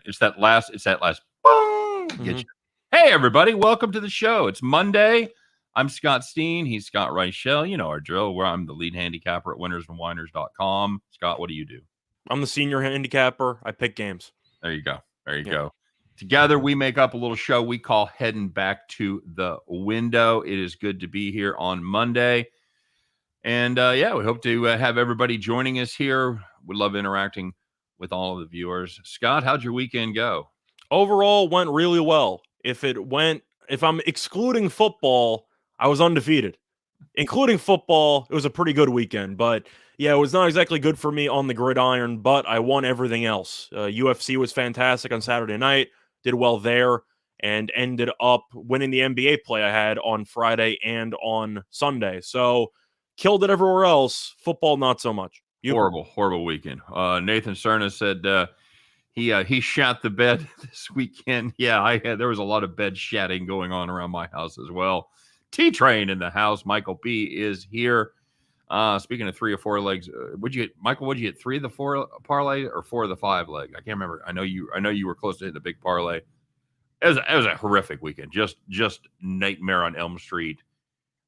It's that last boom. Get you. Hey, everybody. Welcome to the show. It's Monday. I'm Scott Steen. He's Scott Reichel. You know our drill, where I'm the lead handicapper at winnersandwhiners.com. Scott, what do you do? I'm the senior handicapper. I pick games. There you go. There you go. Together, we make up a little show we call Heading Back to the Window. It is good to be here on Monday. And, we hope to have everybody joining us here. We love interacting with all of the viewers. Scott, how'd your weekend go? Overall, went really well. If I'm excluding football, I was undefeated. Including football, it was a pretty good weekend. But, yeah, it was not exactly good for me on the gridiron, but I won everything else. UFC was fantastic on Saturday night. Did well there, and ended up winning the NBA play I had on Friday and on Sunday. So, killed it everywhere else. Football, not so much. Horrible weekend. Nathan Cerna said he shat the bed this weekend. Yeah, there was a lot of bed shatting going on around my house as well. T-Train in the house. Michael B is here. Speaking of 3 or 4 legs, would you hit 3 of the 4 parlay or 4 of the 5 leg? I can't remember. I know you were close to hitting a big parlay. It was a horrific weekend. Just nightmare on Elm Street.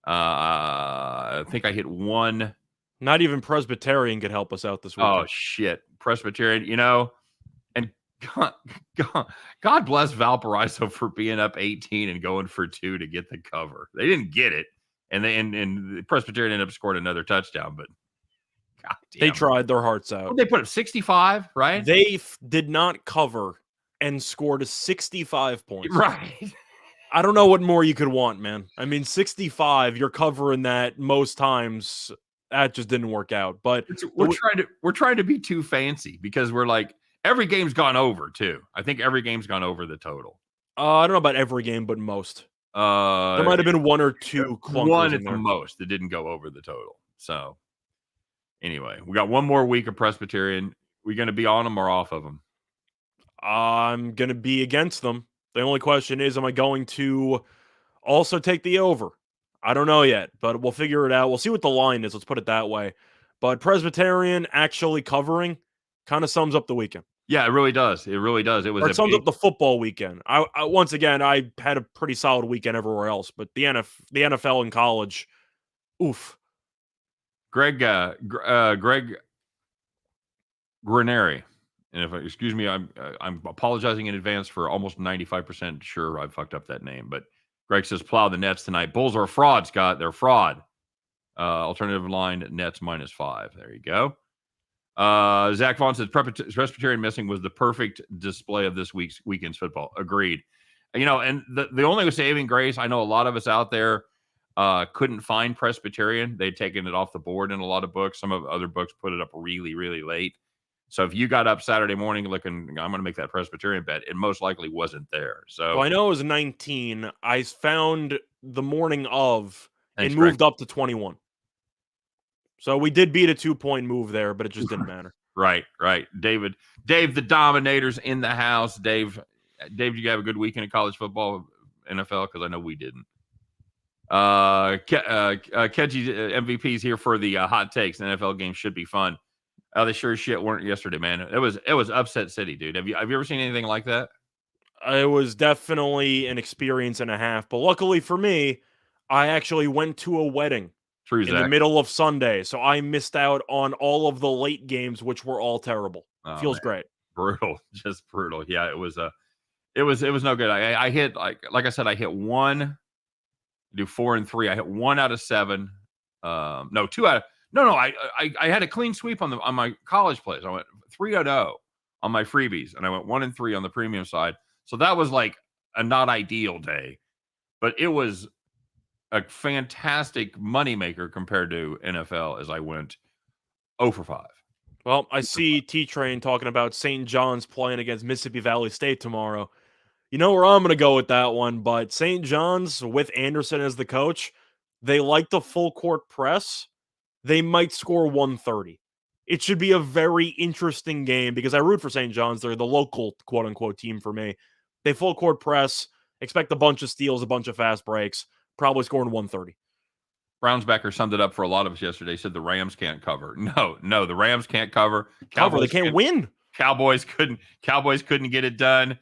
I think I hit 1. Not even Presbyterian could help us out this weekend. Oh shit, Presbyterian. And God bless Valparaiso for being up 18 and going for 2 to get the cover. They didn't get it. And the Presbyterian ended up scoring another touchdown, but they tried their hearts out. They put up 65, right? They did not cover and scored 65 points. Right. I don't know what more you could want, man. I mean, 65, you're covering that most times. That just didn't work out. But we're trying to be too fancy because we're like every game's gone over too. I think every game's gone over the total. I don't know about every game, but most. There might have been 1 or 2 clunkers. One at the most that didn't go over the total. So anyway, we got one more week of Presbyterian. We going to be on them or off of them? I'm going to be against them. The only question is, am I going to also take the over? I don't know yet, but we'll figure it out. We'll see what the line is. Let's put it that way. But Presbyterian actually covering kind of sums up the weekend. Yeah, it really does. It really does. It sums up the football weekend. I once again, I had a pretty solid weekend everywhere else, but the NFL and college, oof. Greg Graneri, and excuse me, I'm apologizing in advance for almost 95% sure I fucked up that name, but Greg says plow the Nets tonight. Bulls are a fraud, Scott. They're fraud. Alternative line Nets -5. There you go. Zach Vaughn says Presbyterian missing was the perfect display of this weekend's football. Agreed. And the only saving grace, I know a lot of us out there couldn't find Presbyterian. They'd taken it off the board in a lot of books. Some of other books put it up really, really late. So if you got up Saturday morning looking, I'm going to make that Presbyterian bet, it most likely wasn't there. So I know it was 19. I found the morning of and moved up to 21. So we did beat a 2-point move there, but it just didn't matter. Right. Dave, the Dominator's in the house. Dave, did you have a good weekend of college football, NFL? Because I know we didn't. Kedgy MVP's here for the hot takes. The NFL game should be fun. They sure as shit weren't yesterday, man. It was upset city, dude. Have you ever seen anything like that? It was definitely an experience and a half. But luckily for me, I actually went to a wedding. True, in the middle of Sunday, so I missed out on all of the late games, which were all terrible. Feels great. Brutal, just brutal. Yeah, it was no good. I hit like I said, I hit 1. Do 4 and 3. I hit 1 out of 7. No, 2 out of I had a clean sweep on my college plays. I went 3-0 on my freebies, and I went 1 and 3 on the premium side. So that was like a not ideal day, but it was a fantastic moneymaker compared to NFL as I went 0 for 5. Well, I see T-Train talking about St. John's playing against Mississippi Valley State tomorrow. You know where I'm going to go with that one, but St. John's with Anderson as the coach, they like the full court press. They might score 130. It should be a very interesting game because I root for St. John's. They're the local quote-unquote team for me. They full court press, expect a bunch of steals, a bunch of fast breaks. Probably scoring 130. Brownsbacker summed it up for a lot of us yesterday. Said the Rams can't cover. No, the Rams can't cover. They can't win. Cowboys couldn't get it done.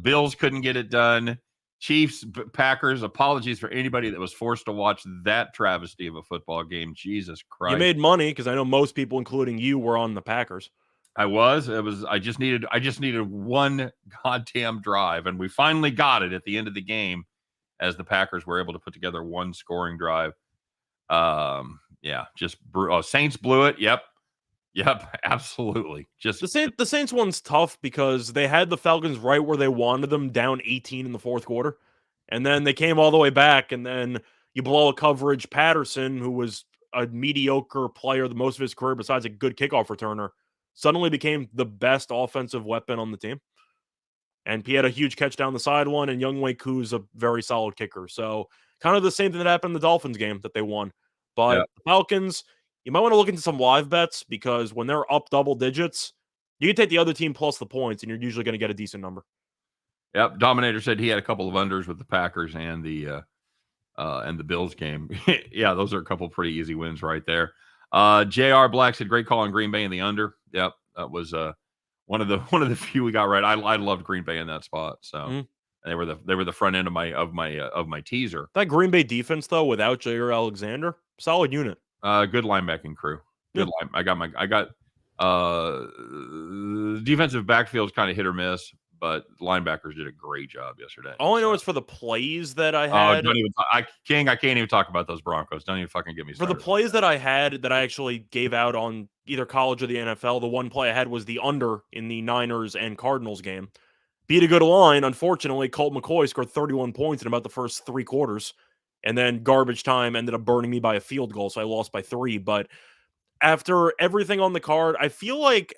Bills couldn't get it done. Chiefs, Packers. Apologies for anybody that was forced to watch that travesty of a football game. Jesus Christ! You made money because I know most people, including you, were on the Packers. I just needed one goddamn drive, and we finally got it at the end of the game, as the Packers were able to put together one scoring drive. Saints blew it. Yep, absolutely. Just the Saints one's tough because they had the Falcons right where they wanted them, down 18 in the fourth quarter, and then they came all the way back, and then you blow a coverage. Patterson, who was a mediocre player the most of his career besides a good kickoff returner, suddenly became the best offensive weapon on the team. And he had a huge catch down the sideline, and Younghoe Koo's a very solid kicker. So kind of the same thing that happened in the Dolphins game that they won. But the Falcons, you might want to look into some live bets because when they're up double digits, you can take the other team plus the points, and you're usually going to get a decent number. Yep. Dominator said he had a couple of unders with the Packers and the Bills game. Yeah, those are a couple pretty easy wins right there. JR Black said great call on Green Bay in the under. Yep, that was one of the few we got right. I loved Green Bay in that spot. So they were the front end of my teaser. That Green Bay defense though, without Jair Alexander, solid unit. Good linebacking crew. Good line. I got defensive backfield's kind of hit or miss, but linebackers did a great job yesterday. All I know is for the plays that I had. I can't even talk about those Broncos. Don't even fucking get me started. For the plays that I had that I actually gave out on either college or the NFL, the one play I had was the under in the Niners and Cardinals game. Beat a good line. Unfortunately, Colt McCoy scored 31 points in about the first 3 quarters. And then garbage time ended up burning me by a field goal, so I lost by 3. But after everything on the card, I feel like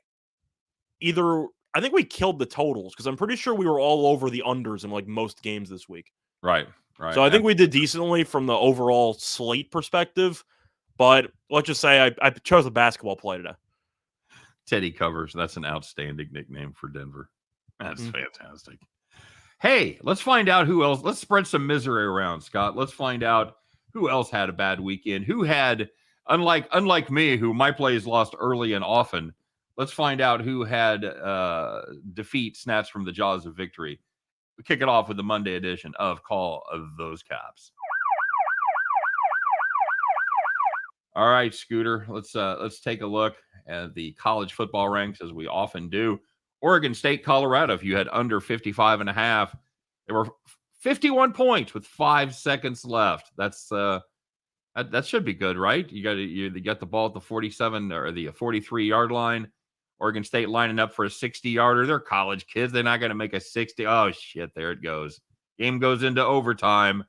I think we killed the totals because I'm pretty sure we were all over the unders in like most games this week. Right. So I think we did decently from the overall slate perspective, but let's just say I chose a basketball play today. Teddy Covers. That's an outstanding nickname for Denver. That's fantastic. Hey, let's find out who else. Let's spread some misery around, Scott. Let's find out who else had a bad weekend. Who had, unlike me, who my plays lost early and often. Let's find out who had defeat snatched from the jaws of victory. We kick it off with the Monday edition of Call of Those Caps. All right, Scooter, let's take a look at the college football ranks as we often do. Oregon State, Colorado, if you had under 55.5, there were 51 points with 5 seconds left. That's that should be good, right? You got the ball at the 47 or the 43-yard line. Oregon State lining up for a 60-yarder. They're college kids. They're not going to make a 60. Oh, shit. There it goes. Game goes into overtime.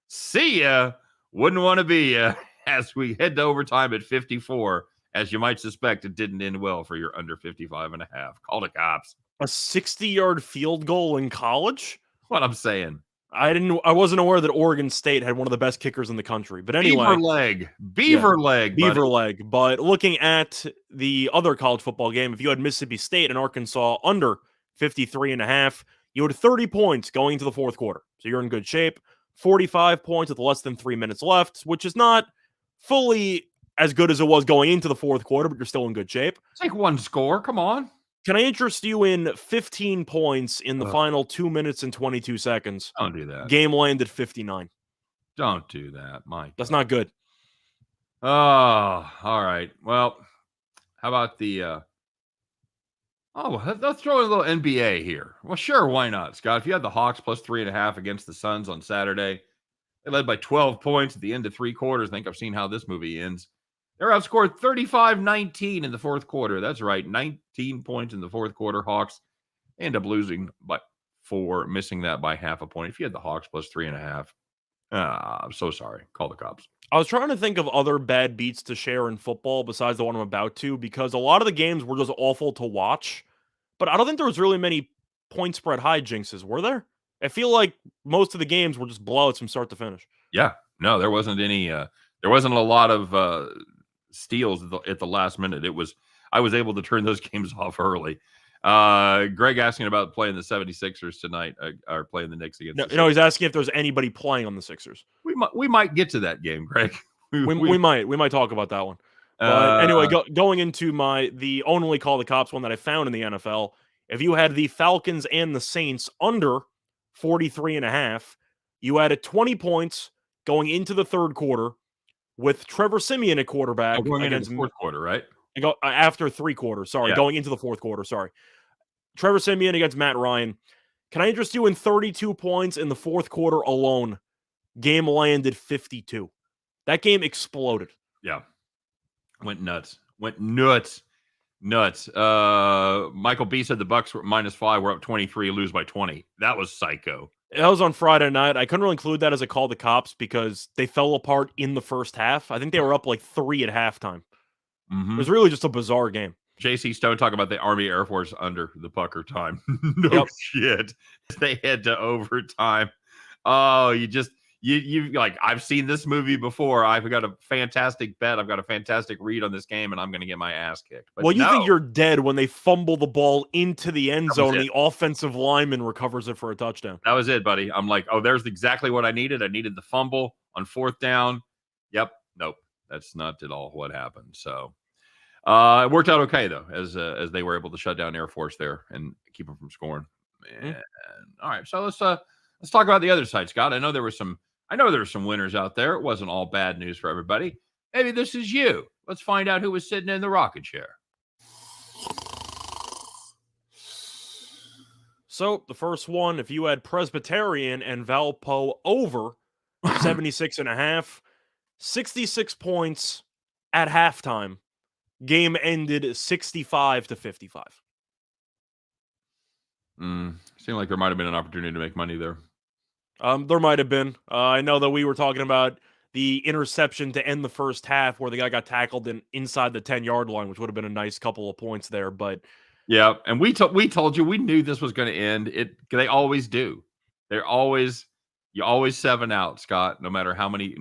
See ya. Wouldn't want to be ya. As we head to overtime at 54. As you might suspect, it didn't end well for your under 55.5. Call the cops. A 60-yard field goal in college? What I'm saying. I wasn't aware that Oregon State had one of the best kickers in the country. But anyway, Beaver leg. But looking at the other college football game, if you had Mississippi State and Arkansas under 53.5, you had 30 points going into the fourth quarter. So you're in good shape. 45 points with less than 3 minutes left, which is not fully as good as it was going into the fourth quarter, but you're still in good shape. Take one score. Come on. Can I interest you in 15 points in the final 2 minutes and 22 seconds? Don't do that. Game landed 59. Don't do that, Mike. That's not good. Oh, all right. Well, how about the let's throw in a little NBA here. Well, sure, why not, Scott? If you had the Hawks plus 3.5 against the Suns on Saturday, they led by 12 points at the end of 3 quarters. I think I've seen how this movie ends. They're outscored 35-19 in the fourth quarter. That's right, 19 points in the fourth quarter. Hawks end up losing by 4, missing that by half a point. If you had the Hawks plus 3.5, I'm so sorry. Call the cops. I was trying to think of other bad beats to share in football besides the one I'm about to, because a lot of the games were just awful to watch. But I don't think there was really many point spread high jinxes, were there? I feel like most of the games were just blowouts from start to finish. Yeah, no, there wasn't any. There wasn't a lot of steals at the last minute. I was able to turn those games off early. Greg asking about playing the 76ers tonight, or playing the Knicks against. No, he's asking if there's anybody playing on the Sixers. We might get to that game, Greg. We might talk about that one. But anyway, going into the only call the cops one that I found in the NFL, if you had the Falcons and the Saints under 43.5, you added 20 points going into the third quarter with Trevor Siemian at quarterback going into against the fourth quarter, right? After 3 quarters. Sorry, Yeah. going into the fourth quarter. Sorry. Trevor Siemian against Matt Ryan. Can I interest you in 32 points in the fourth quarter alone? Game landed 52. That game exploded. Yeah. Went nuts. Nuts. Michael B said the Bucks were -5. We're up 23, lose by 20. That was psycho. That was on Friday night. I couldn't really include that as a call the cops because they fell apart in the first half. I think they were up like 3 at halftime. It was really just a bizarre game. JC Stone talking about the Army Air Force under the pucker time. No shit. They head to overtime. Oh, you like, I've seen this movie before. I've got a fantastic bet. I've got a fantastic read on this game, and I'm going to get my ass kicked. But well, you think you're dead when they fumble the ball into the end zone and the offensive lineman recovers it for a touchdown. That was it, buddy. I'm like, oh, there's exactly what I needed. I needed the fumble on fourth down. Yep. Nope. That's not at all what happened. So it worked out okay, though, as they were able to shut down Air Force there and keep them from scoring. And, all right. So let's talk about the other side, Scott. I know there were some winners out there. It wasn't all bad news for everybody. Maybe this is you. Let's find out who was sitting in the rocket chair. So the first one, if you had Presbyterian and Valpo over 76.5, 66 points at halftime. Game ended 65-55. Seemed like there might have been an opportunity to make money there. There might have been. I know that we were talking about the interception to end the first half where the guy got tackled inside the 10-yard line, which would have been a nice couple of points there. But yeah, and we told you we knew this was going to end. They always do. You always 7 out, Scott. No matter how many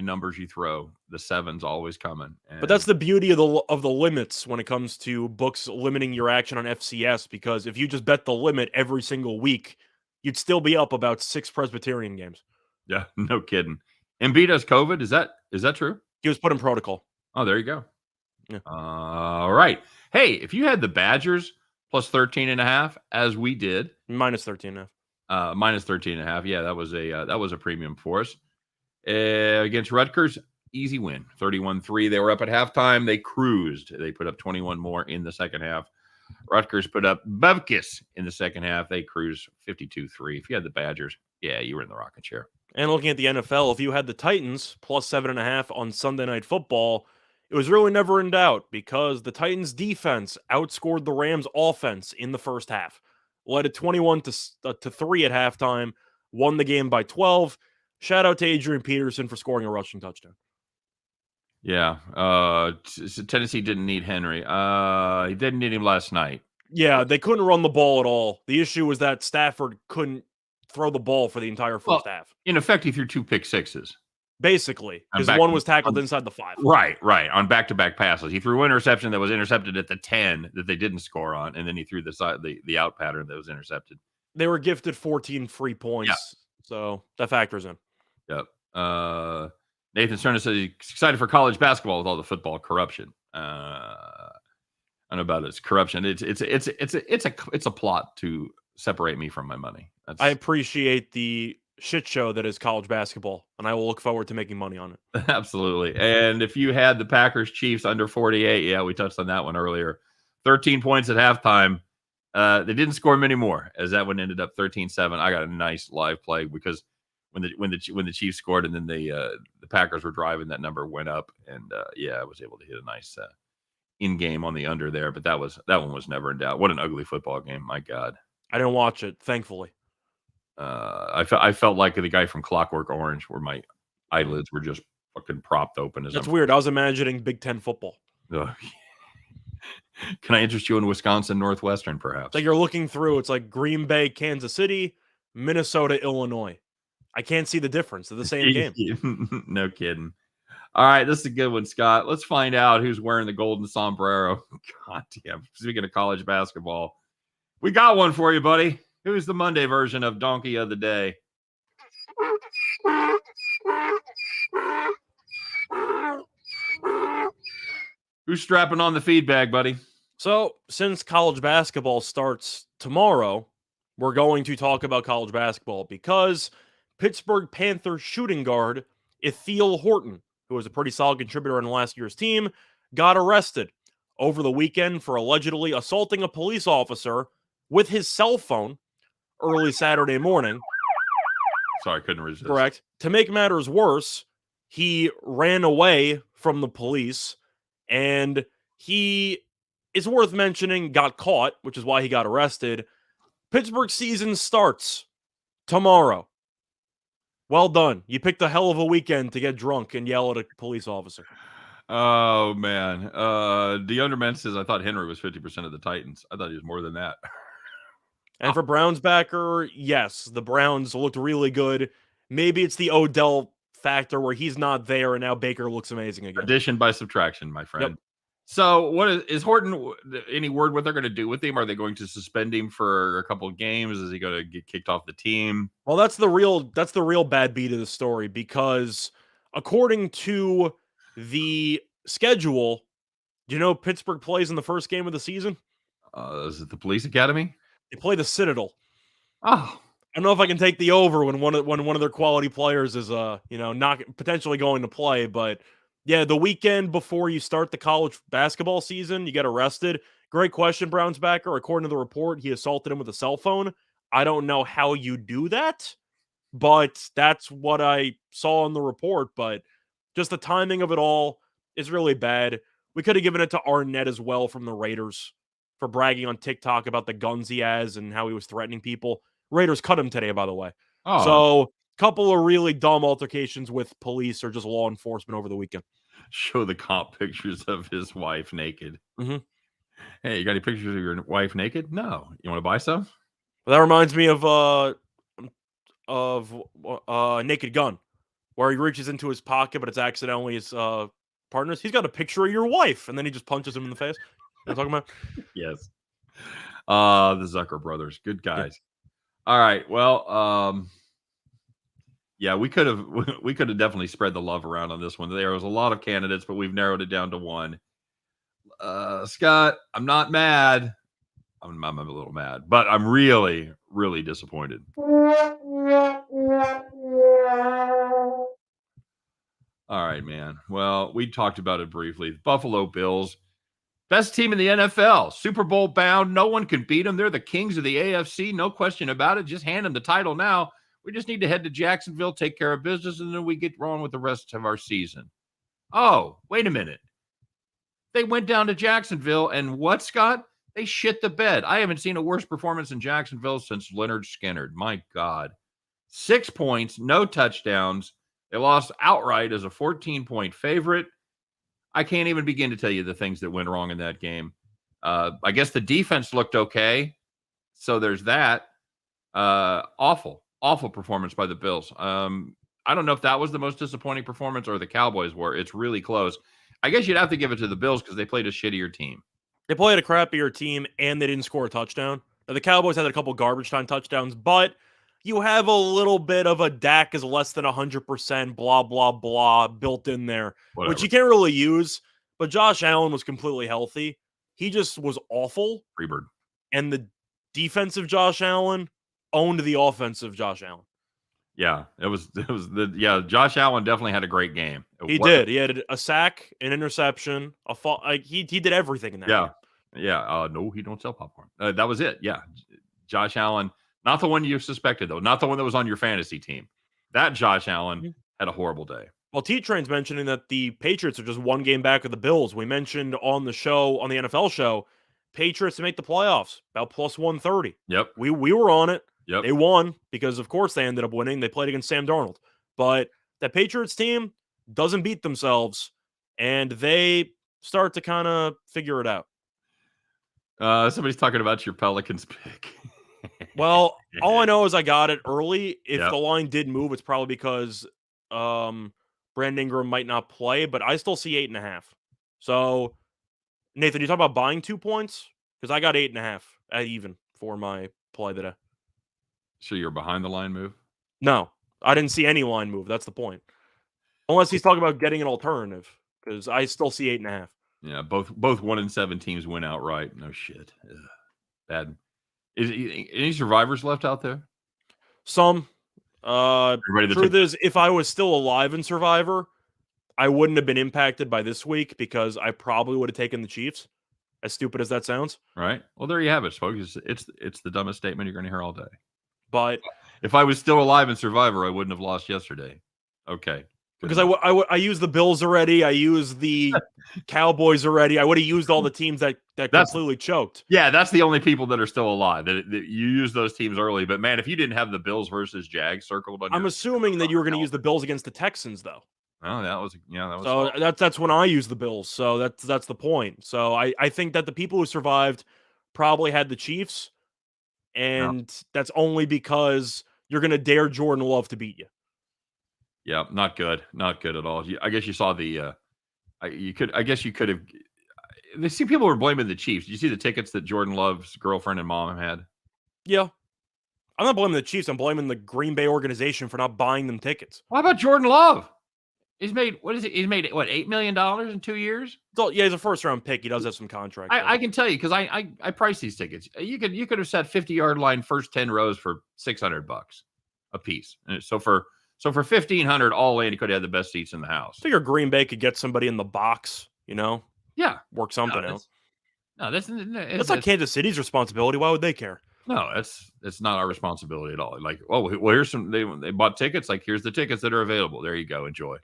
numbers you throw, the 7's always coming. But that's the beauty of the limits when it comes to books limiting your action on FCS, because if you just bet the limit every single week, you'd still be up about 6 Presbyterian games. Yeah, no kidding. Embiid has COVID. Is that true? He was put in protocol. Oh, there you go. Yeah. All right. Hey, if you had the Badgers plus 13.5, as we did, minus 13.5. Minus 13.5. Yeah, that was a premium for us. Against Rutgers, easy win. 31-3. They were up at halftime. They cruised. They put up 21 more in the second half. Rutgers put up Bubkus in the second half. They cruised 52-3. If you had the Badgers, yeah, you were in the rocket chair. And looking at the NFL, if you had the Titans plus 7.5 on Sunday Night Football, it was really never in doubt because the Titans defense outscored the Rams offense in the first half. Led at 21-3 at halftime, won the game by 12. Shout out to Adrian Peterson for scoring a rushing touchdown. Yeah. Tennessee didn't need Henry. He didn't need him last night. Yeah, they couldn't run the ball at all. The issue was that Stafford couldn't throw the ball for the entire first half. In effect, he threw 2 pick sixes. Basically, because one was tackled inside the 5. Right, on back-to-back passes. He threw an interception that was intercepted at the 10 that they didn't score on, and then he threw the out pattern that was intercepted. They were gifted 14 free points, so that factors in. Yep. Nathan Sterner says he's excited for college basketball with all the football corruption. I don't know about it's corruption. It's a plot to separate me from my money. I appreciate the shit show that is college basketball, and I will look forward to making money on it. Absolutely. And if you had the Packers Chiefs under 48, yeah, we touched on that one earlier. 13 points at halftime. They didn't score many more, as that one ended up 13-7. I got a nice live play because when the Chiefs scored and then the Packers were driving, that number went up, and I was able to hit a nice in game on the under there. But that one was never in doubt. What an ugly football game! My God, I didn't watch it, thankfully. I felt like the guy from Clockwork Orange, where my eyelids were just fucking propped open. That's weird. I was imagining Big Ten football. Can I interest you in Wisconsin Northwestern, perhaps? Like you're looking through, it's like Green Bay, Kansas City, Minnesota, Illinois. I can't see the difference. They're the same game. No kidding. All right, this is a good one, Scott. Let's find out who's wearing the golden sombrero. God damn. Speaking of college basketball, we got one for you, buddy. Who's the Monday version of Donkey of the Day? Who's strapping on the feed bag, buddy? So, since college basketball starts tomorrow, we're going to talk about college basketball because Pittsburgh Panthers shooting guard Ithiel Horton, who was a pretty solid contributor on last year's team, got arrested over the weekend for allegedly assaulting a police officer with his cell phone early Saturday morning. Sorry, I couldn't resist. Correct. To make matters worse, he ran away from the police, and he is worth mentioning, got caught, which is why he got arrested. Pittsburgh season starts tomorrow. Well done. You picked a hell of a weekend to get drunk and yell at a police officer. Oh man. The Underman says I thought Henry was 50% of the Titans. I thought he was more than that. And for Browns backer, yes, the Browns looked really good. Maybe it's the Odell factor where he's not there and now Baker looks amazing again. Addition by subtraction, my friend. Yep. So, what is Horton? Any word what they're going to do with him? Are they going to suspend him for a couple of games? Is he going to get kicked off the team? Well, that's the real bad beat of the story because according to the schedule, do you know Pittsburgh plays in the first game of the season? Is it the police academy? They play the Citadel. Oh, I don't know if I can take the over when one of their quality players is not potentially going to play, but yeah, the weekend before you start the college basketball season, you get arrested. Great question, Browns backer. According to the report, he assaulted him with a cell phone. I don't know how you do that, but that's what I saw in the report. But just the timing of it all is really bad. We could have given it to Arnett as well from the Raiders for bragging on TikTok about the guns he has and how he was threatening people. Raiders cut him today, by the way. oh. So, couple of really dumb altercations with police or just law enforcement over the weekend. Show the comp pictures of his wife naked. Mm-hmm. Hey, you got any pictures of your wife naked? No. You want to buy some? Well, that reminds me of Naked Gun, where he reaches into his pocket, but it's accidentally his partner's. He's got a picture of your wife, and then he just punches him in the face. You know what I'm talking about? Yes. The Zucker brothers, good guys. Yeah. All right. Well, yeah, we could have definitely spread the love around on this one. There was a lot of candidates, but we've narrowed it down to one. Scott, I'm not mad. I'm a little mad, but I'm really, really disappointed. All right, man. Well, we talked about it briefly. Buffalo Bills, best team in the NFL, Super Bowl bound. No one can beat them. They're the kings of the AFC. No question about it. Just hand them the title now. We just need to head to Jacksonville, take care of business, and then we get on with the rest of our season. Oh, wait a minute. They went down to Jacksonville, and what, Scott? They shit the bed. I haven't seen a worse performance in Jacksonville since Leonard Skinner. My God. 6 points, no touchdowns. They lost outright as a 14-point favorite. I can't even begin to tell you the things that went wrong in that game. I guess the defense looked okay. So there's that. Awful performance by the Bills. I don't know if that was the most disappointing performance or the Cowboys were. It's really close. I guess you'd have to give it to the Bills because they played a shittier team. They played a crappier team, and they didn't score a touchdown. Now, the Cowboys had a couple garbage time touchdowns, but you have a little bit of a Dak is less than 100%, blah, blah, blah, built in there, Whatever. Which you can't really use. But Josh Allen was completely healthy. He just was awful. Freebird. And the defensive Josh Allen owned the offensive Josh Allen. Yeah, Josh Allen definitely had a great game. He did. He had a sack, an interception, a fall. He did everything in that game. Yeah. No, he don't sell popcorn. That was it. Yeah. Josh Allen, not the one you suspected, though. Not the one that was on your fantasy team. That Josh Allen had a horrible day. Well, T-Train's mentioning that the Patriots are just one game back of the Bills. We mentioned on the NFL show, Patriots to make the playoffs, about plus 130. Yep. We were on it. Yep. They won because, of course, they ended up winning. They played against Sam Darnold. But that Patriots team doesn't beat themselves, and they start to kind of figure it out. Somebody's talking about your Pelicans pick. Well, all I know is I got it early. If the line did move, it's probably because Brandon Ingram might not play, but I still see 8.5. So, Nathan, you talk about buying 2 points? Because I got 8.5 at even for my play today. So you're behind the line move? No, I didn't see any line move. That's the point. Unless he's talking about getting an alternative, because I still see 8.5. Yeah, both 1-7 teams win outright. No shit. Ugh, bad. Is any survivors left out there? Some. Everybody that Truth took is, if I was still alive in Survivor, I wouldn't have been impacted by this week because I probably would have taken the Chiefs. As stupid as that sounds. right. Well, there you have it, folks. It's the dumbest statement you're going to hear all day. But if I was still alive in Survivor, I wouldn't have lost yesterday. Okay. Because I used the Bills already. I used the Cowboys already. I would have used all the teams that completely choked. Yeah, that's the only people that are still alive. That you use those teams early. But, man, if you didn't have the Bills versus Jags circled on I'm assuming that you were going to use the Bills against the Texans, though. Oh, that was so that's when I used the Bills. So that's the point. So I think that the people who survived probably had the Chiefs, and that's only because you're going to dare Jordan Love to beat you. Yeah, not good. Not good at all. I guess you saw the I guess you could have. They see people were blaming the Chiefs. Did you see the tickets that Jordan Love's girlfriend and mom had? Yeah. I'm not blaming the Chiefs. I'm blaming the Green Bay organization for not buying them tickets. What about Jordan Love? He's made what is it? He's made what, $8 million in 2 years? So, yeah, he's a first round pick. He does have some contract. I can tell you because I priced these tickets. You could have set 50-yard line first 10 rows for $600 a piece. And so for $1,500 all in, you could have had the best seats in the house. I figure Green Bay could get somebody in the box, Yeah, work something out. No, that's not Kansas City's responsibility. Why would they care? No, that's not our responsibility at all. Like, well, here's some. They bought tickets. Like, here's the tickets that are available. There you go. Enjoy.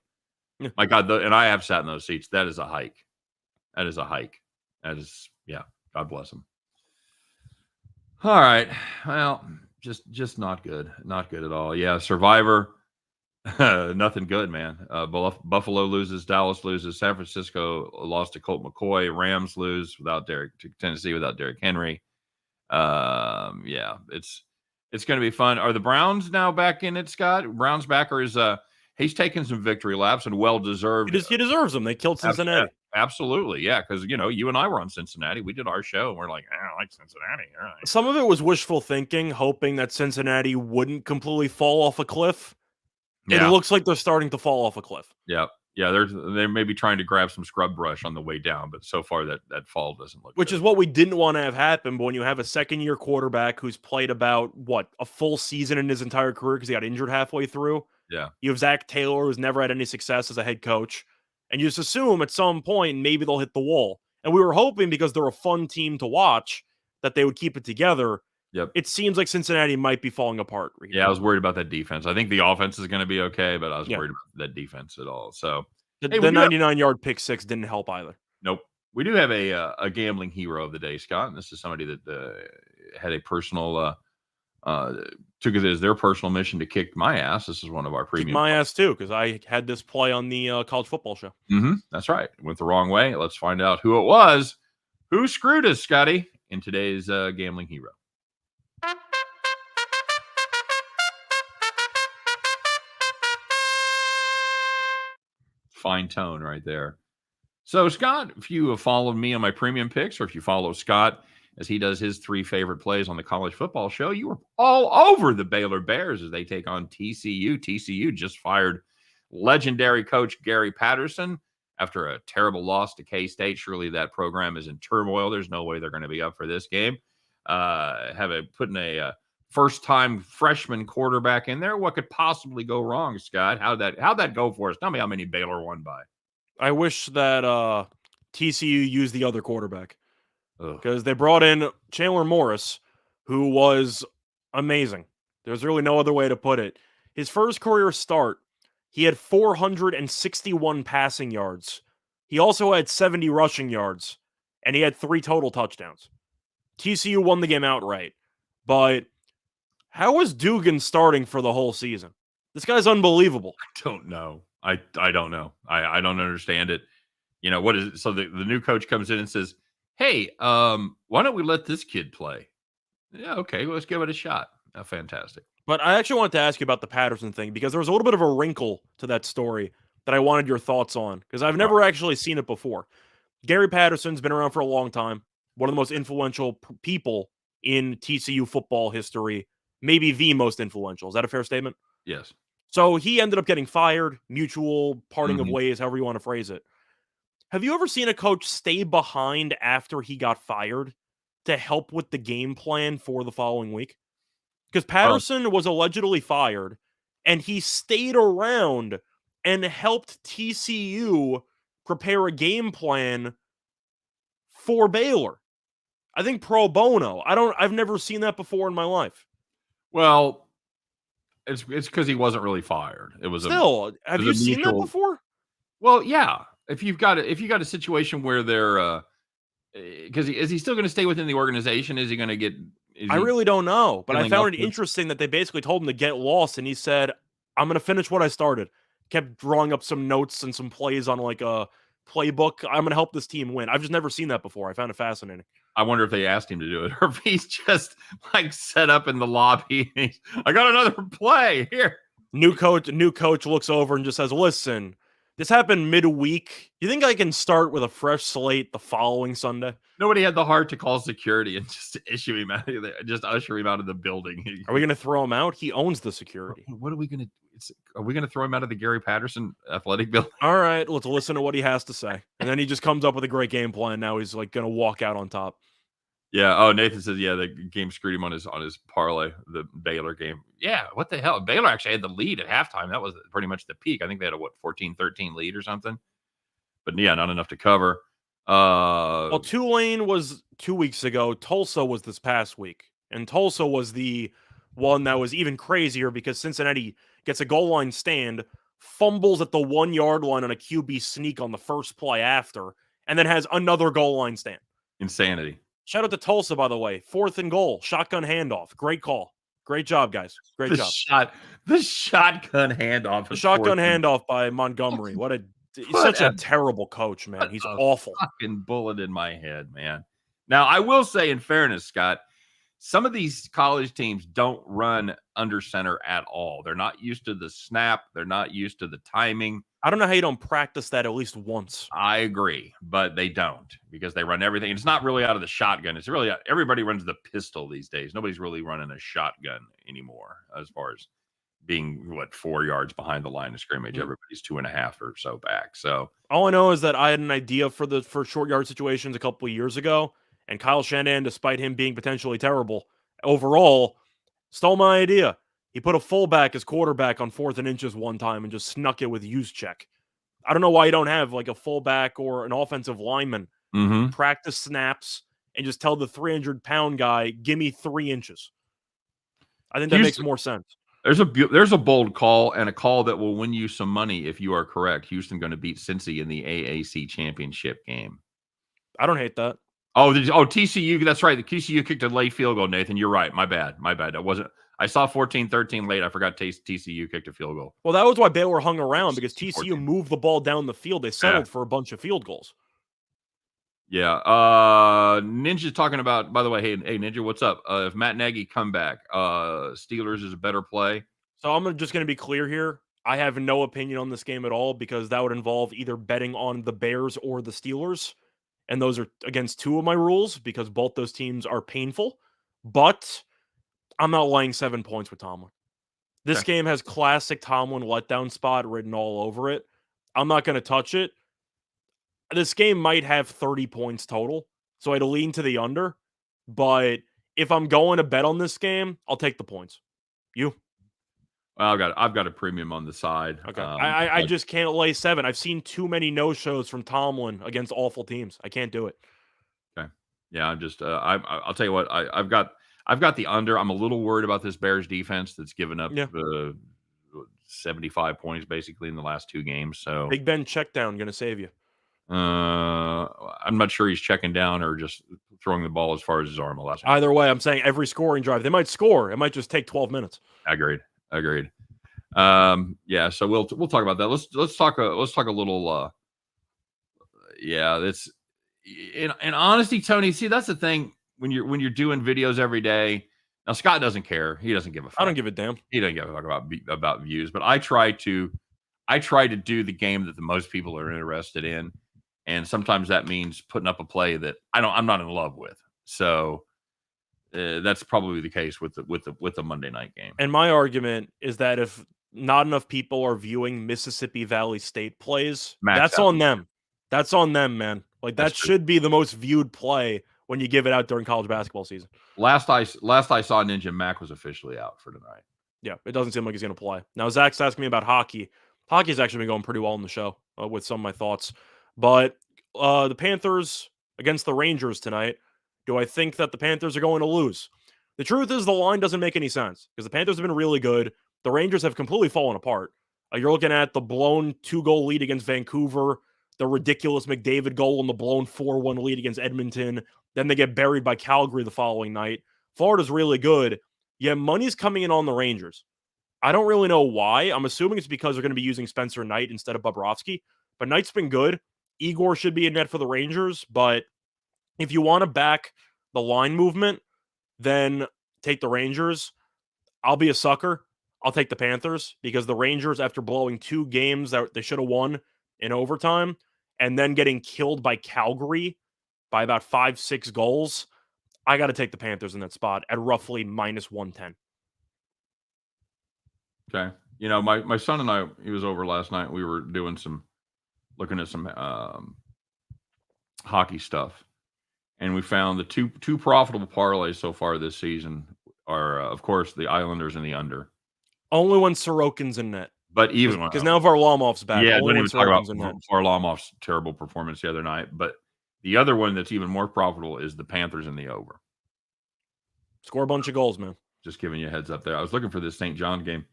Yeah. My God, and I have sat in those seats. That is a hike. That is a hike. That is, yeah. God bless them. All right. Well, just not good. Not good at all. Yeah, Survivor. Nothing good, man. Buffalo loses, Dallas loses, San Francisco lost to Colt McCoy, Rams lose without Tennessee without Derrick Henry. Yeah, it's going to be fun. Are the Browns now back in it, Scott? Browns backers, he's taken some victory laps and well deserved. He deserves them. They killed Cincinnati. Absolutely, yeah. Because you and I were on Cincinnati. We did our show, and we're like, I don't like Cincinnati. All right. Some of it was wishful thinking, hoping that Cincinnati wouldn't completely fall off a cliff. Yeah. It looks like they're starting to fall off a cliff. Yeah. Yeah, they're maybe trying to grab some scrub brush on the way down, but so far that fall doesn't look Which good. Is what we didn't want to have happen. But when you have a second-year quarterback who's played about, a full season in his entire career because he got injured halfway through. Yeah. You have Zach Taylor, who's never had any success as a head coach. And you just assume at some point maybe they'll hit the wall. And we were hoping because they're a fun team to watch that they would keep it together. Yep. It seems like Cincinnati might be falling apart. Yeah, I was worried about that defense. I think the offense is going to be okay, but I was worried about that defense at all. So the 99-yard pick six didn't help either. Nope. We do have a gambling hero of the day, Scott. And this is somebody that had a personal took it as their personal mission to kick my ass. This is one of our premium. Kick my ass too, because I had this play on the college football show. Mm-hmm. That's right. It went the wrong way. Let's find out who it was. Who screwed us, Scotty, in today's gambling hero. Fine tone right there. So, Scott, if you have followed me on my premium picks, or if you follow Scott as he does his 3 favorite plays on the college football show, you were all over the Baylor Bears as they take on TCU. TCU just fired legendary coach Gary Patterson after a terrible loss to K-State. Surely that program is in turmoil. There's no way they're going to be up for this game. Putting a first-time freshman quarterback in there. What could possibly go wrong, Scott? How'd that go for us? Tell me how many Baylor won by. I wish that TCU used the other quarterback because they brought in Chandler Morris, who was amazing. There's really no other way to put it. His first career start, he had 461 passing yards. He also had 70 rushing yards, and he had 3 total touchdowns. TCU won the game outright. But how is Dugan starting for the whole season? This guy's unbelievable. I don't know. I don't know. I don't understand it. What is it? So the new coach comes in and says, hey, why don't we let this kid play? Yeah, okay, let's give it a shot. Fantastic. But I actually wanted to ask you about the Patterson thing because there was a little bit of a wrinkle to that story that I wanted your thoughts on because I've never actually seen it before. Gary Patterson's been around for a long time. One of the most influential people in TCU football history, maybe the most influential. Is that a fair statement? Yes. So he ended up getting fired, mutual parting of ways, however you want to phrase it. Have you ever seen a coach stay behind after he got fired to help with the game plan for the following week? Because Oh, Patterson was allegedly fired, and he stayed around and helped TCU prepare a game plan for Baylor. I think pro bono. I've never seen that before in my life. well, it's because he wasn't really fired. It was Still, have you a seen that mutual. before? Well, yeah. If you got a situation where they're because is he still going to stay within the organization? Is he going to get? Is I he really don't know, but I feeling up found it with? interesting that they basically told him to get lost, and he said, "I'm going to finish what I started." Kept drawing up some notes and some plays on like a playbook. I'm going to help this team win. I've just never seen that before. I found it fascinating. I wonder if they asked him to do it, or if he's just like set up in the lobby. I got another play here. New coach looks over and just says, "Listen, this happened midweek. You think I can start with a fresh slate the following Sunday? Nobody had the heart to call security and just issue him out of there, just usher him out of the building. Are we going to throw him out? He owns the security." What are we going to? Are we going to throw him out of the Gary Patterson athletic building? All right, let's listen to what he has to say. And then he just comes up with a great game plan. Now he's like going to walk out on top. Yeah. Oh, Nathan says, yeah, the game screwed him on his parlay, the Baylor game. Yeah. What the hell? Baylor actually had the lead at halftime. That was pretty much the peak. I think they had a 14-13 lead or something. But yeah, not enough to cover. Well, Tulane was 2 weeks ago. Tulsa was this past week. And Tulsa was the one that was even crazier because Cincinnati gets a goal line stand, fumbles at the 1 yard line on a QB sneak on the first play after, and then has another goal line stand. Insanity. Shout out to Tulsa, by the way. 4th and goal, shotgun handoff. Great call. Great job, guys. Great job. The shotgun handoff. The shotgun handoff by Montgomery. He's such a terrible coach, man. He's awful. Fucking bullet in my head, man. Now, I will say, in fairness, Scott, some of these college teams don't run under center at all. They're not used to the snap. They're not used to the timing. I don't know how you don't practice that at least once. I agree, but they don't because they run everything. It's not really out of the shotgun. It's really everybody runs the pistol these days. Nobody's really running a shotgun anymore as far as being 4 yards behind the line of scrimmage. Everybody's 2.5 or so back. So all I know is that I had an idea for short yard situations a couple of years ago, and Kyle Shanahan, despite him being potentially terrible overall, stole my idea. He put a fullback as quarterback on 4th and inches one time and just snuck it with use check. I don't know why you don't have like a fullback or an offensive lineman practice snaps and just tell the 300-pound guy, give me 3 inches. I think that makes more sense. There's a bold call and a call that will win you some money if you are correct. Houston going to beat Cincy in the AAC championship game. I don't hate that. TCU. That's right. The TCU kicked a late field goal, Nathan. You're right. My bad. I saw 14-13 late. I forgot TCU kicked a field goal. Well, that was why Baylor hung around because TCU moved the ball down the field. They settled for a bunch of field goals. Yeah. Ninja's talking about, by the way, hey Ninja, what's up? If Matt Nagy come back, Steelers is a better play. So I'm just going to be clear here. I have no opinion on this game at all because that would involve either betting on the Bears or the Steelers. And those are against 2 of my rules because both those teams are painful. But I'm not laying 7 points with Tomlin. This game has classic Tomlin letdown spot written all over it. I'm not going to touch it. This game might have 30 points total, so I'd lean to the under. But if I'm going to bet on this game, I'll take the points. You? Well, I've got a premium on the side. Okay. I just can't lay 7. I've seen too many no-shows from Tomlin against awful teams. I can't do it. Okay. Yeah, I'm just I'll tell you what, I've got the under. I'm a little worried about this Bears defense that's given up 75 points basically in the last 2 games. So Big Ben check down going to save you. I'm not sure he's checking down or just throwing the ball as far as his arm allows. Either way, I'm saying every scoring drive, they might score. It might just take 12 minutes. Agreed. Yeah. So we'll talk about that. Let's talk a little. That's in honesty, Tony. See, that's the thing when you're doing videos every day. Now Scott doesn't care. He doesn't give a fuck. I don't give a damn. He doesn't give a fuck about views. But I try to do the game that the most people are interested in. And sometimes that means putting up a play that I'm not in love with. So that's probably the case with the Monday night game. And my argument is that if not enough people are viewing Mississippi Valley State plays, that's on them. That's on them, man. Like That's that true. should be the most viewed play when you give it out during college basketball season. Last I saw, Ninja Mac was officially out for tonight. Yeah, it doesn't seem like he's going to play. Now, Zach's asking me about hockey. Hockey's actually been going pretty well in the show with some of my thoughts. But the Panthers against the Rangers tonight, do I think that the Panthers are going to lose? The truth is the line doesn't make any sense because the Panthers have been really good. The Rangers have completely fallen apart. You're looking at the blown 2-goal lead against Vancouver, the ridiculous McDavid goal, and the blown 4-1 lead against Edmonton. Then they get buried by Calgary the following night. Florida's really good. Yeah, money's coming in on the Rangers. I don't really know why. I'm assuming it's because they're going to be using Spencer Knight instead of Bobrovsky. But Knight's been good. Igor should be in net for the Rangers. But if you want to back the line movement, then take the Rangers. I'll be a sucker. I'll take the Panthers because the Rangers, after blowing 2 games that they should have won in overtime and then getting killed by Calgary by about 5-6 goals, I got to take the Panthers in that spot at roughly minus 110. Okay. You know, my son and I, he was over last night. We were looking at some hockey stuff, and we found the two profitable parlays so far this season are, of course, the Islanders and the under. Only when Sorokin's in net. But even because now Varlamov's back. Yeah, only don't even talk about Sorokin's in net. Varlamov's terrible performance the other night. But the other one that's even more profitable is the Panthers in the over. Score a bunch of goals, man. Just giving you a heads up there. I was looking for this St. John game.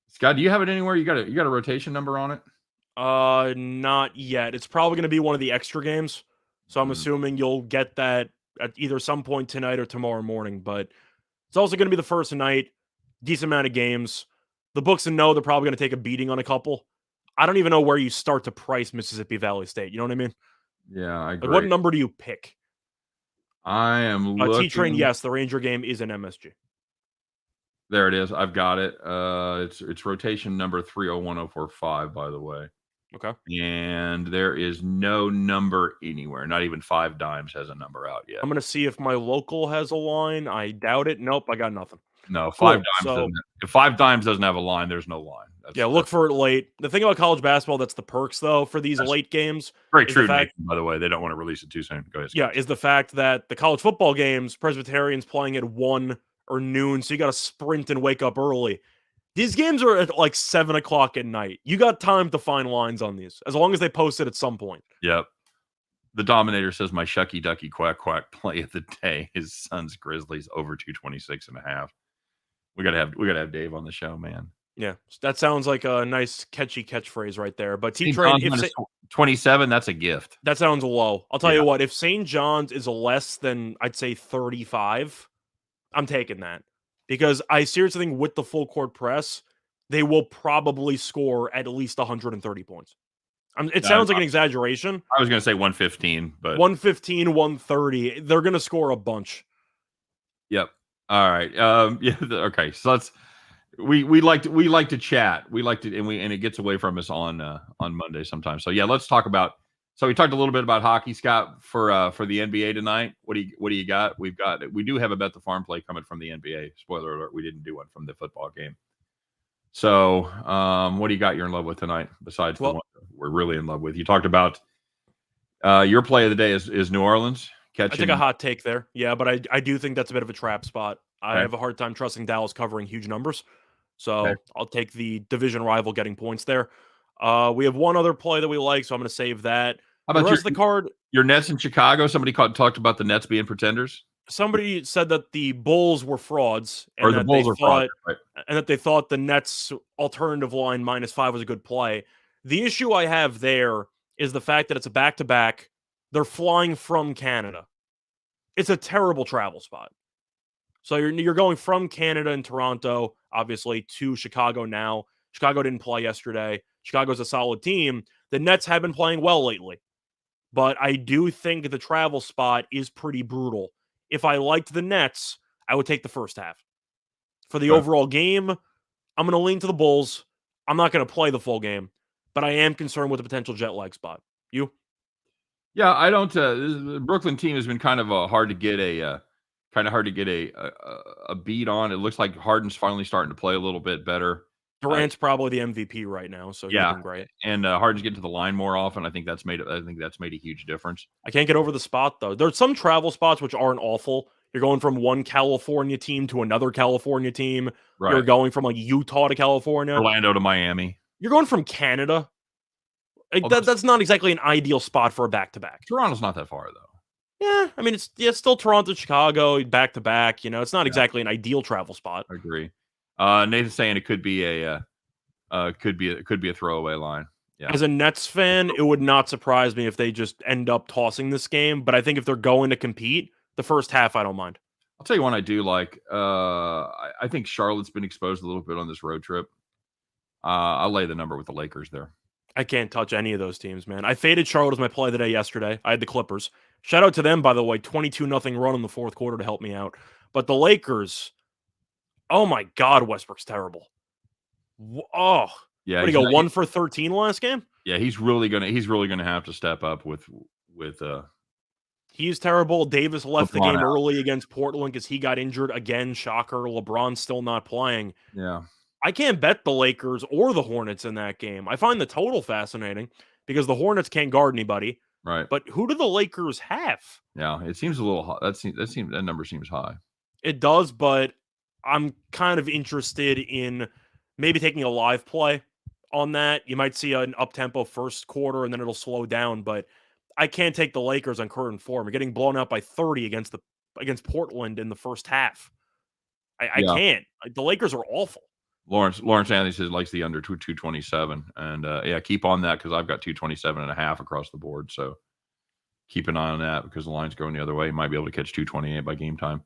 Scott, do you have it anywhere? You got a rotation number on it? Not yet. It's probably going to be one of the extra games. So I'm assuming you'll get that at either some point tonight or tomorrow morning. But it's also going to be the first night. Decent amount of games. The books know they're probably going to take a beating on a couple. I don't even know where you start to price Mississippi Valley State. You know what I mean? Yeah, I agree. Like, what number do you pick? I am looking. T-Train, yes, the Ranger game is an MSG. There it is. I've got it. It's rotation number 301045, by the way. Okay. And there is no number anywhere. Not even 5 Dimes has a number out yet. I'm going to see if my local has a line. I doubt it. Nope, I got nothing. No, 5 Dimes doesn't. If 5 Dimes doesn't have a line, there's no line. Look for it late. The thing about college basketball, that's the perks, though, for these late games. Very true, Nathan, by the way. They don't want to release it too soon. Go ahead. Yeah, is the fact that the college football games, Presbyterian's playing at 1 or noon, so you got to sprint and wake up early. These games are at like 7 o'clock at night. You got time to find lines on these, as long as they post it at some point. Yep. The Dominator says my Shucky Ducky Quack Quack play of the day is Suns Grizzlies over 226.5. We gotta have Dave on the show, man. Yeah, that sounds like a nice catchy catchphrase right there. But T-Train, if 27, that's a gift. That sounds low. I'll tell you what, if St. John's is less than, I'd say 35, I'm taking that. Because I seriously think with the full court press, they will probably score at least 130 points. It sounds like an exaggeration. I was going to say 115, but 115, 130. They're going to score a bunch. Yep. All right. Yeah. Okay. So we like to chat. We like to, and it gets away from us on Monday sometimes. So yeah, let's talk about. So we talked a little bit about hockey, Scott, for the NBA tonight. What do you got? We do have a Bet the Farm play coming from the NBA. Spoiler alert: we didn't do one from the football game. So what do you got? You're in love with tonight, besides the one we're really in love with. You talked about your play of the day is New Orleans. I take a hot take there. Yeah, but I do think that's a bit of a trap spot. I have a hard time trusting Dallas covering huge numbers. So I'll take the division rival getting points there. We have one other play that we like, so I'm going to save that. How about the rest of the card? Your Nets in Chicago? Somebody talked about the Nets being pretenders? Somebody said that the Bulls were frauds. And or the Bulls are frauds. Right. And that they thought the Nets alternative line -5 was a good play. The issue I have there is the fact that it's a back-to-back. They're flying from Canada. It's a terrible travel spot. So you're going from Canada and Toronto, obviously, to Chicago now. Chicago didn't play yesterday. Chicago's a solid team. The Nets have been playing well lately. But I do think the travel spot is pretty brutal. If I liked the Nets, I would take the first half. For the overall game, I'm going to lean to the Bulls. I'm not going to play the full game, but I am concerned with the potential jet lag spot. You? Yeah, I don't. The Brooklyn team has been kind of hard to get a beat on. It looks like Harden's finally starting to play a little bit better. Durant's probably the MVP right now, so he's Yeah, been great. and Harden's getting to the line more often. I think that's made a huge difference. I can't get over the spot though. There's some travel spots which aren't awful. You're going from one California team to another California team. You're Right. going from like Utah to California. Orlando to Miami. You're going from Canada. Like, Although that's not exactly an ideal spot for a back-to-back. Toronto's not that far though. Yeah, I mean it's still Toronto, Chicago, back-to-back. It's not exactly an ideal travel spot. I agree. Nathan's saying it could be a throwaway line. Yeah. As a Nets fan, it would not surprise me if they just end up tossing this game. But I think if they're going to compete, the first half, I don't mind. I'll tell you one I do like. I think Charlotte's been exposed a little bit on this road trip. I'll lay the number with the Lakers there. I can't touch any of those teams, man. I faded Charlotte as my play of the day yesterday. I had the Clippers. Shout out to them, by the way. 22-0 run in the fourth quarter to help me out. But the Lakers, oh my God, Westbrook's terrible. Oh, Yeah, what did he go 1 for 13 last game? Yeah, he's really gonna have to step up with. He's terrible. Davis left the game early against Portland because he got injured again. Shocker. LeBron's still not playing. Yeah. I can't bet the Lakers or the Hornets in that game. I find the total fascinating because the Hornets can't guard anybody. Right. But who do the Lakers have? Yeah, it seems a little high. That number seems high. It does, but I'm kind of interested in maybe taking a live play on that. You might see an up-tempo first quarter and then it'll slow down, but I can't take the Lakers on current form. We're getting blown out by 30 against Portland in the first half. I can't. The Lakers are awful. Lawrence Anthony says likes the under 227, and keep on that because I've got 227.5 across the board. So keep an eye on that because the line's going the other way. You might be able to catch 228 by game time.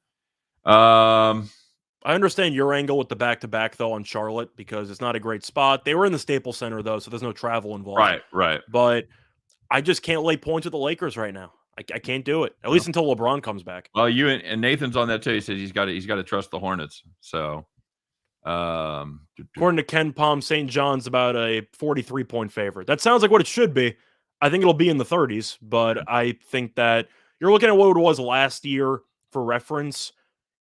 I understand your angle with the back-to-back though on Charlotte because it's not a great spot. They were in the Staples Center though, so there's no travel involved. Right. But I just can't lay points with the Lakers right now. I can't do it at least until LeBron comes back. Well, you and Nathan's on that too. He says he's got to trust the Hornets. So. According to Ken Palm, St. John's about a 43-point favorite. That sounds like what it should be. I think it'll be in the 30s, but I think that you're looking at what it was last year for reference.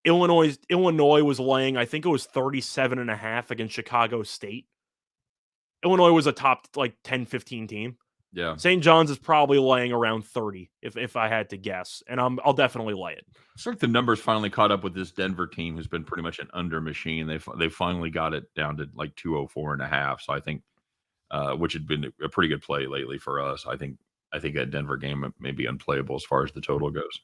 Illinois was laying, I think it was 37.5 against Chicago State. Illinois was a top 10-15 team. Yeah. St. John's is probably laying around 30 if I had to guess, and I'll definitely lay it. It's like the numbers finally caught up with this Denver team who's been pretty much an under machine. They finally got it down to like 204.5. So I think, which had been a pretty good play lately for us. I think that Denver game may be unplayable as far as the total goes.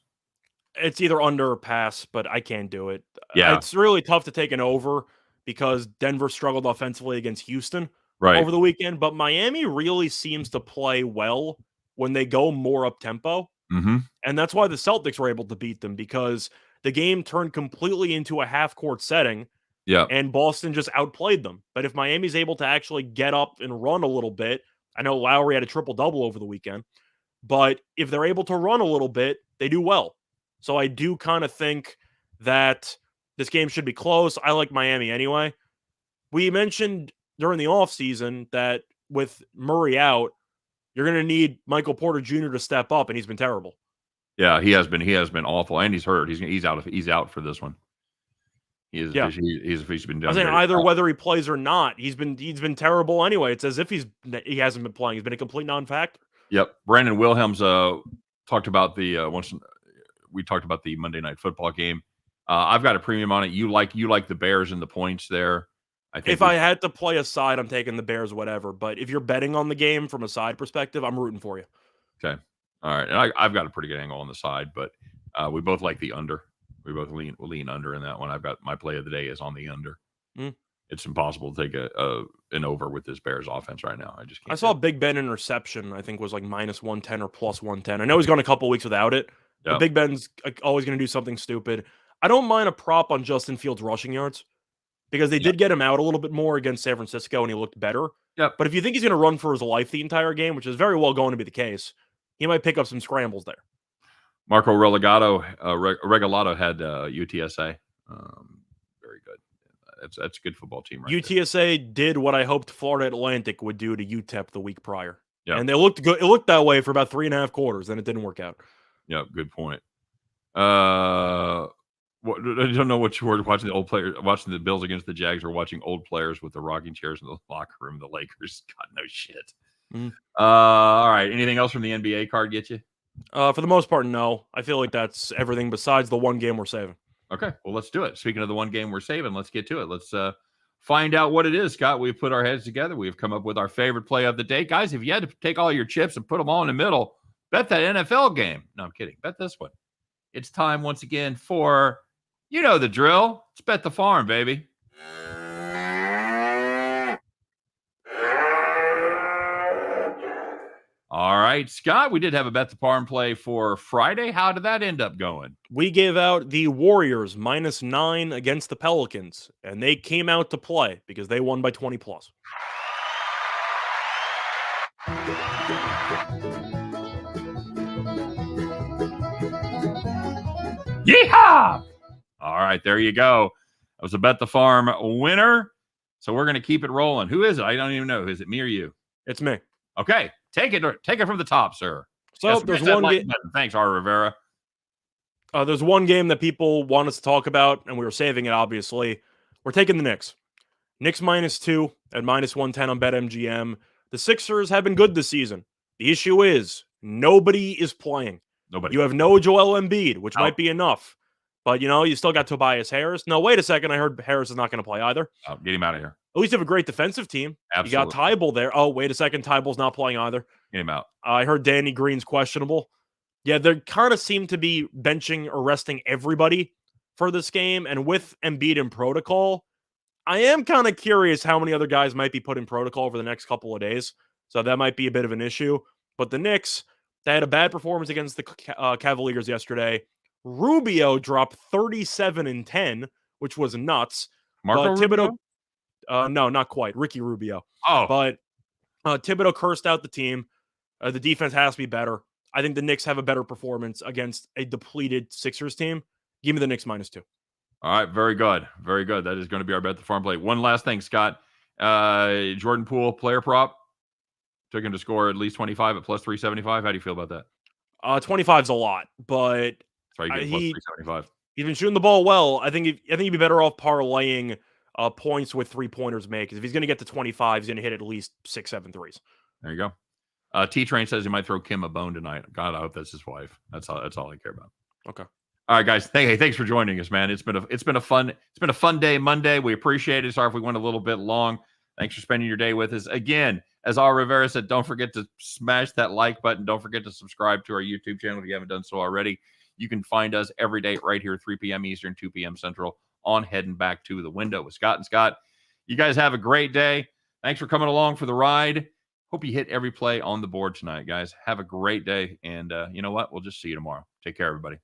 It's either under or pass, but I can't do it. Yeah. It's really tough to take an over because Denver struggled offensively against Houston. Right. Over the weekend, but Miami really seems to play well when they go more up-tempo. Mm-hmm. And that's why the Celtics were able to beat them because the game turned completely into a half-court setting. Yeah. And Boston just outplayed them. But if Miami's able to actually get up and run a little bit, I know Lowry had a triple-double over the weekend, but if they're able to run a little bit, they do well. So I do kind of think that this game should be close. I like Miami anyway. We mentioned during the offseason that with Murray out, you're going to need Michael Porter Jr. to step up, and he's been terrible. Yeah, he has been awful, and he's hurt. He's out for this one. He's been done. I'm saying either whether he plays or not, he's been terrible anyway. It's as if he hasn't been playing. He's been a complete non-factor. Yep. Brandon Wilhelms talked about once we talked about the Monday Night Football game. I've got a premium on it. You like the Bears and the points there. If I had to play a side, I'm taking the Bears, whatever. But if you're betting on the game from a side perspective, I'm rooting for you. Okay. All right. And I've got a pretty good angle on the side, but we both like the under. We both lean under in that one. I've got my play of the day is on the under. It's impossible to take an over with this Bears offense right now. I just can't. I saw Big Ben interception, I think was like -110 or +110. I know he's gone a couple weeks without it. Yep. But Big Ben's always going to do something stupid. I don't mind a prop on Justin Fields rushing yards because they did get him out a little bit more against San Francisco and he looked better. Yep. But if you think he's going to run for his life the entire game, which is very well going to be the case, he might pick up some scrambles there. Marco Regalado had UTSA. Very good. That's a good football team. Right UTSA did what I hoped Florida Atlantic would do to UTEP the week prior. Yeah. And they looked good. It looked that way for about 3.5 quarters, then it didn't work out. Yeah, good point. I don't know what you were watching watching the Bills against the Jags, or watching old players with the rocking chairs in the locker room. The Lakers, God, no shit. Mhm. All right. Anything else from the NBA card get you? For the most part, no. I feel like that's everything besides the one game we're saving. Okay, well, let's do it. Speaking of the one game we're saving, let's get to it. Let's find out what it is, Scott. We've put our heads together. We've come up with our favorite play of the day. Guys, if you had to take all your chips and put them all in the middle, bet that NFL game. No, I'm kidding. Bet this one. It's time once again for, you know the drill. It's Bet the Farm, baby. All right, Scott, we did have a Bet the Farm play for Friday. How did that end up going? We gave out the Warriors -9 against the Pelicans, and they came out to play because they won by 20 plus. Yeehaw! All right, there you go. That was a Bet the Farm winner. So we're going to keep it rolling. Who is it? I don't even know. Is it me or you? It's me. Okay, take it from the top, sir. So Yes, there's hit that one like game. button. Thanks, R. Rivera. There's one game that people want us to talk about, and we were saving it. Obviously, we're taking the Knicks. Knicks -2 at -110 on BetMGM. The Sixers have been good this season. The issue is nobody is playing. Nobody. You have no Joel Embiid, which Oh. might be enough. But, you still got Tobias Harris. No, wait a second. I heard Harris is not going to play either. Oh, get him out of here. At least you have a great defensive team. Absolutely. You got Tybal there. Oh, wait a second. Tybal's not playing either. Get him out. I heard Danny Green's questionable. Yeah, they kind of seem to be benching or resting everybody for this game. And with Embiid in protocol, I am kind of curious how many other guys might be put in protocol over the next couple of days. So that might be a bit of an issue. But the Knicks, they had a bad performance against the Cavaliers yesterday. Rubio dropped 37 and 10, which was nuts. Marco Thibodeau, Rubio? no, not quite. Ricky Rubio. Oh, But Thibodeau cursed out the team. The defense has to be better. I think the Knicks have a better performance against a depleted Sixers team. Give me the Knicks -2. all right. Very good. Very good. That is going to be our Bet the Farm play. One last thing, Scott. Jordan Poole, player prop. Took him to score at least 25 at plus 375. How do you feel about that? 25 is a lot, but That's right. You get plus 375. he's been shooting the ball well. I think he'd be better off parlaying points with 3-pointers made, because if he's going to get to 25, he's going to hit at least 6-7 threes. There you go. T-Train says he might throw Kim a bone tonight. God, I hope that's his wife. That's all I care about. Okay. All right, guys. Thanks for joining us, man. It's been a fun day Monday. We appreciate it. Sorry if we went a little bit long. Thanks for spending your day with us. Again, as R. Rivera said, don't forget to smash that like button. Don't forget to subscribe to our YouTube channel if you haven't done so already. You can find us every day right here, 3 p.m. Eastern, 2 p.m. Central, on Heading Back to the Window with Scott and Scott. You guys have a great day. Thanks for coming along for the ride. Hope you hit every play on the board tonight, guys. Have a great day. And you know what? We'll just see you tomorrow. Take care, everybody.